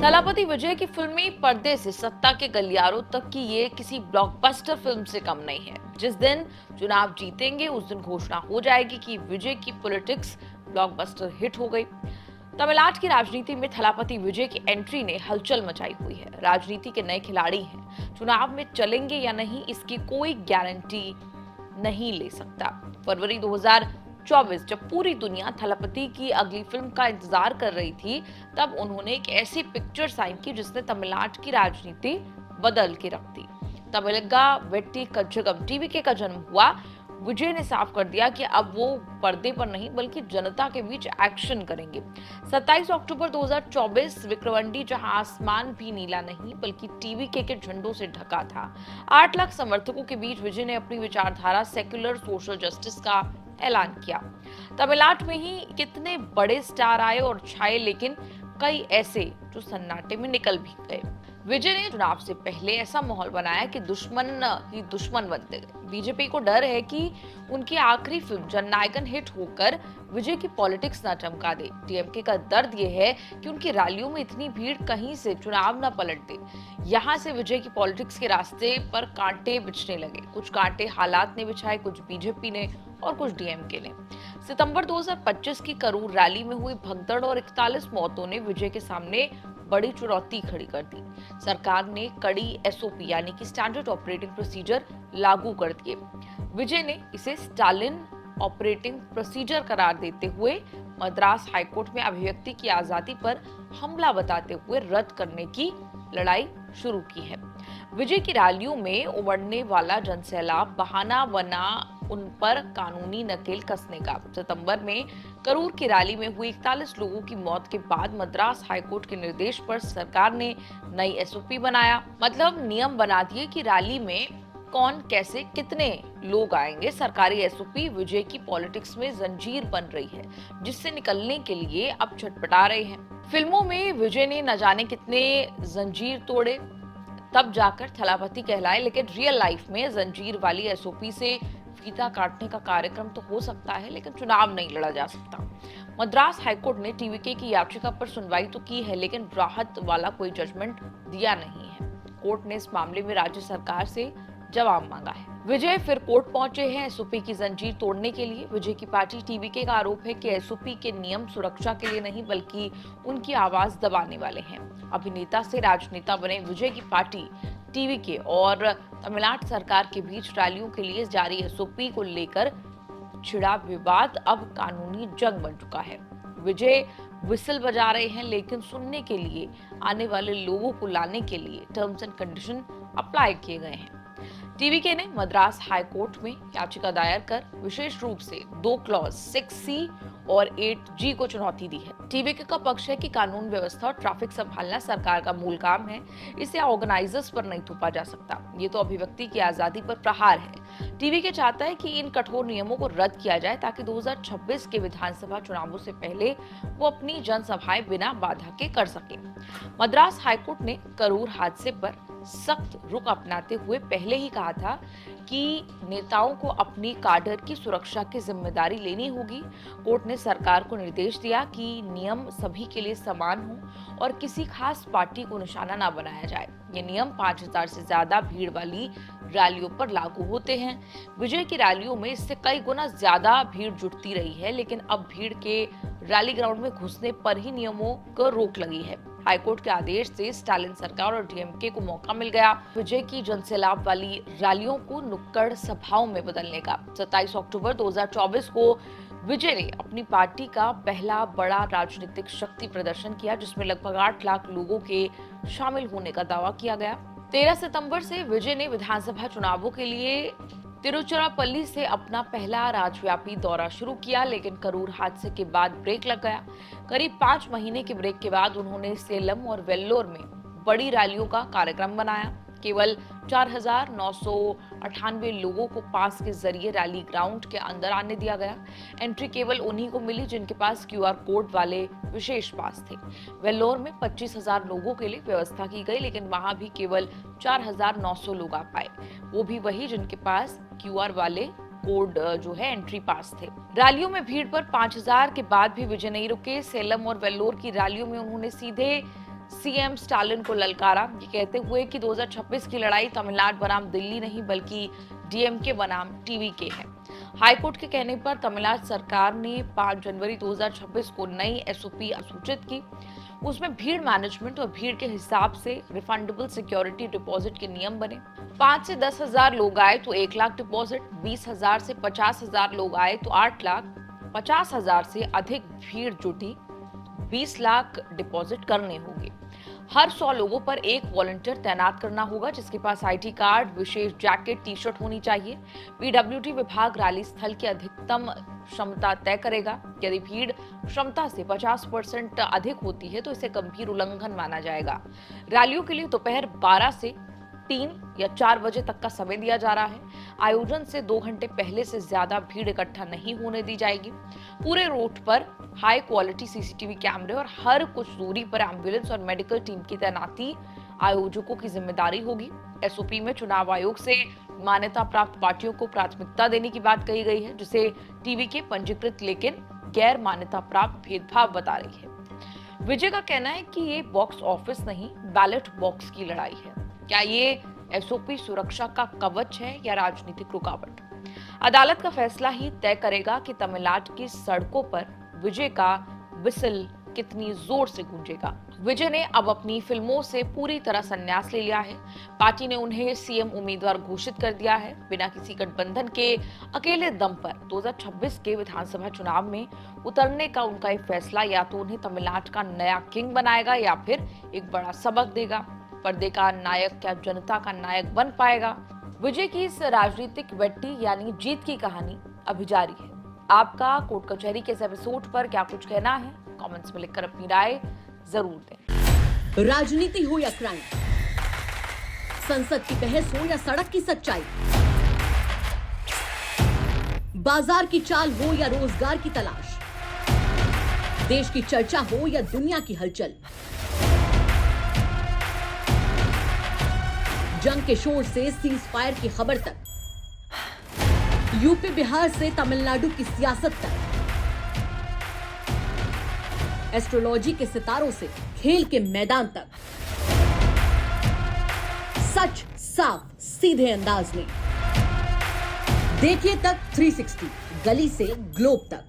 थलापति विजय की फिल्मी पर्दे से सत्ता के गलियारों तक की ये किसी ब्लॉकबस्टर फिल्म से कम नहीं है। जिस दिन चुनाव जीतेंगे उस दिन घोषणा हो जाएगी कि विजय की पॉलिटिक्स ब्लॉकबस्टर हिट हो गई। तमिलनाडु की राजनीति में थलापति विजय की एंट्री ने हलचल मचाई हुई है। राजनीति के नए खिलाड़ी हैं, चुनाव में चलेंगे या नहीं इसकी कोई गारंटी नहीं ले सकता। फरवरी 2024 जब पूरी दुनिया थलपति की अगली फिल्म का इंतजार कर रही थी, तब उन्होंने एक ऐसी पिक्चर साइन की जिसने तमिलनाडु की राजनीति बदल के रख दी। तमिलगा वेट्टी कझगम टीवीके का जन्म हुआ। विजय ने साफ कर दिया कि अब वो पर्दे पर नहीं बल्कि जनता के बीच एक्शन करेंगे। 27 अक्टूबर 2024 विक्रवंडी, जहां आसमान भी नीला नहीं बल्कि टीवीके के झंडों से ढका था। 8 लाख समर्थकों के बीच विजय ने अपनी विचारधारा सेक्युलर सोशल जस्टिस का ऐलान किया। तमिलनाडु में ही कितने बड़े स्टार आए और छाए, लेकिन कई ऐसे जो सन्नाटे में निकल भी गए। विजय ने चुनाव से पहले ऐसा माहौल बनाया कि दुश्मन ही दुश्मन बनते गए। बीजेपी को डर है कि उनकी आखिरी फिल्म जननायकन हिट होकर विजय की पॉलिटिक्स न चमका दे। डीएमके का दर्द यह है कि उनकी रैलियों में इतनी भीड़ कहीं से चुनाव न पलट दे। यहाँ से विजय की पॉलिटिक्स के रास्ते पर कांटे बिछने लगे। कुछ कांटे हालात ने बिछाए, कुछ बीजेपी ने और कुछ डीएमके ने। सितंबर 2025 की करूर रैली में हुई भगदड़ और 41 मौतों ने विजय के सामने बड़ी चुनौती खड़ी कर दी। सरकार ने कड़ी एसओपी यानी कि स्टैंडर्ड ऑपरेटिंग प्रोसीजर लागू कर दिए। विजय ने इसे स्टालिन ऑपरेटिंग प्रोसीजर करार देते हुए मद्रास हाईकोर्ट में अभिव्यक्ति की आजादी पर हमला बताते हुए रद्द करने की लड़ाई शुरू की है। विजय की रैलियों में उमड़ने वाला जनसैलाब बहाना बना उन पर कानूनी नकेल कसने का। सितंबर में करूर की रैली में हुई 41 लोगों की मौत के बाद मद्रास हाईकोर्ट के निर्देश पर सरकार ने नई एसओपी बनाया, मतलब नियम बना दिए कि रैली में कौन कैसे कितने लोग आएंगे। सरकारी एसओपी विजय की पॉलिटिक्स में जंजीर बन रही है, जिससे निकलने के लिए अब छटपटा रहे हैं। फिल्मों में विजय ने न जाने कितने जंजीर तोड़े, तब जाकर थलापति कहलाए, लेकिन रियल लाइफ में जंजीर वाली एसओपी से फीता काटने का कार्यक्रम तो हो सकता है, लेकिन चुनाव नहीं लड़ा जा सकता। मद्रास हाईकोर्ट ने टीवीके की याचिका पर सुनवाई तो की है, लेकिन राहत वाला कोई जजमेंट दिया नहीं है। कोर्ट ने इस मामले में राज्य सरकार से जवाब मांगा है। विजय फिर कोर्ट पहुंचे हैं एसओपी की जंजीर तोड़ने के लिए। विजय की पार्टी टीवीके का आरोप है कि एसओपी के नियम सुरक्षा के लिए नहीं बल्कि उनकी आवाज दबाने वाले हैं। अभिनेता से राजनेता बने विजय की पार्टी टीवीके और तमिलनाडु सरकार के बीच रैलियों के लिए जारी एसओपी को लेकर छिड़ा विवाद अब कानूनी जंग बन चुका है। विजय विसल बजा रहे हैं, लेकिन सुनने के लिए आने वाले लोगों को लाने के लिए टर्म्स एंड कंडीशन अप्लाई किए गए हैं। टीवीके ने मद्रास हाईकोर्ट में याचिका दायर कर विशेष रूप से 2 क्लॉज 6C और 8G को चुनौती दी है। टीवीके का पक्ष है कि कानून व्यवस्था और ट्रैफिक संभालना सरकार का मूल काम है, इसे ऑर्गेनाइजर्स पर नहीं थोपा जा सकता। ये तो अभिव्यक्ति की आजादी पर प्रहार है। टीवीके चाहता है कि इन कठोर नियमों को रद्द किया जाए ताकि 2026 के विधानसभा चुनावों से पहले वो अपनी जनसभाएं बिना बाधा के कर सके। मद्रास हाईकोर्ट ने करूर हादसे पर सख्त रुख अपनाते हुए पहले ही कहा था कि नेताओं को अपनी काडर की सुरक्षा की जिम्मेदारी लेनी होगी। कोर्ट ने सरकार को निर्देश दिया कि नियम सभी के लिए समान हो और किसी खास पार्टी को निशाना न बनाया जाए। ये नियम 5000 से ज्यादा भीड़ वाली रैलियों पर लागू होते हैं। विजय की रैलियों में इससे कई गुना ज्यादा भीड़ जुटती रही है, लेकिन अब भीड़ के रैली ग्राउंड में घुसने पर ही नियमों को रोक लगी है। हाईकोर्ट के आदेश से स्टालिन सरकार और डीएमके को मौका मिल गया विजय की जनसैलाब वाली रैलियों को नुक्कड़ सभाओं में बदलने का। 27 अक्टूबर 2024 को विजय ने अपनी पार्टी का पहला बड़ा राजनीतिक शक्ति प्रदर्शन किया, जिसमें लगभग 8 लाख लोगों के शामिल होने का दावा किया गया। 13 सितंबर से विजय ने विधानसभा चुनावों के लिए तिरुचिरापल्ली से अपना पहला राज्यव्यापी दौरा शुरू किया, लेकिन करूर हादसे के बाद ब्रेक लग गया। करीब 5 महीने के ब्रेक के बाद उन्होंने सेलम और वेल्लोर में बड़ी रैलियों का कार्यक्रम बनाया। केवल 4998 लोगों को पास के जरिए रैली ग्राउंड के अंदर आने दिया गया। एंट्री केवल उन्हीं को मिली जिनके पास क्यूआर कोड वाले विशेष पास थे। वेल्लोर में 25,000 लोगों के लिए व्यवस्था की गई, लेकिन वहां भी केवल 4900 लोग आ पाए, वो भी वही जिनके पास क्यूआर वाले कोड जो है एंट्री पास थे। रैलियों में भीड़ पर 5000 के बाद भी विजय नहीं रुके। सेलम और वेल्लोर की रैलियों में उन्होंने सीधे सीएम स्टालिन को ललकारा, ये कहते हुए कि 2026 की लड़ाई तमिलनाडु बनाम दिल्ली नहीं बल्कि डीएमके बनाम टीवीके है। हाईकोर्ट के कहने पर तमिलनाडु सरकार ने 5 जनवरी 2026 को नई एसओपी सूचित की। उसमें भीड़ मैनेजमेंट और भीड़ के हिसाब से रिफंडेबल सिक्योरिटी डिपॉजिट के नियम बने। 5 से 10,000 लोग आए तो 1 लाख डिपॉजिट, 20,000 से 50,000 लोग आए तो 8 लाख, 50,000 से अधिक भीड़ जुटी 20 लाख डिपॉजिट करने होंगे। हर 100 लोगों पर एक वॉलंटियर तैनात करना होगा जिसके पास आईडी कार्ड, विशेष जैकेट, टी शर्ट होनी चाहिए। पीडब्ल्यूडी विभाग रैली स्थल की अधिकतम क्षमता तय करेगा। यदि भीड़ क्षमता से 50% अधिक होती है तो इसे गंभीर उल्लंघन माना जाएगा। रैलियों के लिए दोपहर 12 से 3 या 4 बजे तक का समय दिया जा रहा है। आयोजन से 2 घंटे पहले से ज्यादा भीड़ इकट्ठा नहीं होने दी जाएगी। पूरे रूट पर हाई क्वालिटी सीसीटीवी कैमरे और हर कुछ दूरी पर एम्बुलेंस और मेडिकल टीम की तैनाती आयोजकों की जिम्मेदारी होगी। एसओपी में चुनाव आयोग से मान्यता प्राप्त पार्टियों को प्राथमिकता देने की बात कही गई है, जिसे टीवी के पंजीकृत लेकिन गैर मान्यता प्राप्त भेदभाव बता रही है। विजय का कहना है कि ये बॉक्स ऑफिस नहीं, बैलेट बॉक्स की लड़ाई है। क्या ये एसओपी सुरक्षा का कवच है या राजनीतिक रुकावट? अदालत का फैसला ही तय करेगा कि तमिलनाडु की सड़कों पर विजय का विसल कितनी जोर से गूंजेगा। विजय ने अब अपनी फिल्मों से पूरी तरह संन्यास ले लिया है। पार्टी ने उन्हें सीएम उम्मीदवार घोषित कर दिया है। बिना किसी गठबंधन के अकेले दम पर 2026 के विधानसभा चुनाव में उतरने का उनका एक फैसला या तो उन्हें तमिलनाडु का नया किंग बनाएगा या फिर एक बड़ा सबक देगा। पर्दे का नायक क्या जनता का नायक बन पाएगा? विजय की इस राजनीतिक वेट्टी यानी जीत की कहानी अभी जारी है। आपका कोर्ट कचहरी के इस एपिसोड पर क्या कुछ कहना है? कमेंट्स में लिखकर अपनी राय जरूर दें। राजनीति हो या क्राइम, संसद की बहस हो या सड़क की सच्चाई, बाजार की चाल हो या रोजगार की तलाश, देश की चर्चा हो या दुनिया की हलचल, जंग के शोर से सीज फायर की खबर तक, यूपी बिहार से तमिलनाडु की सियासत तक, एस्ट्रोलॉजी के सितारों से खेल के मैदान तक, सच साफ सीधे अंदाज में देखिए तक 360, गली से ग्लोब तक।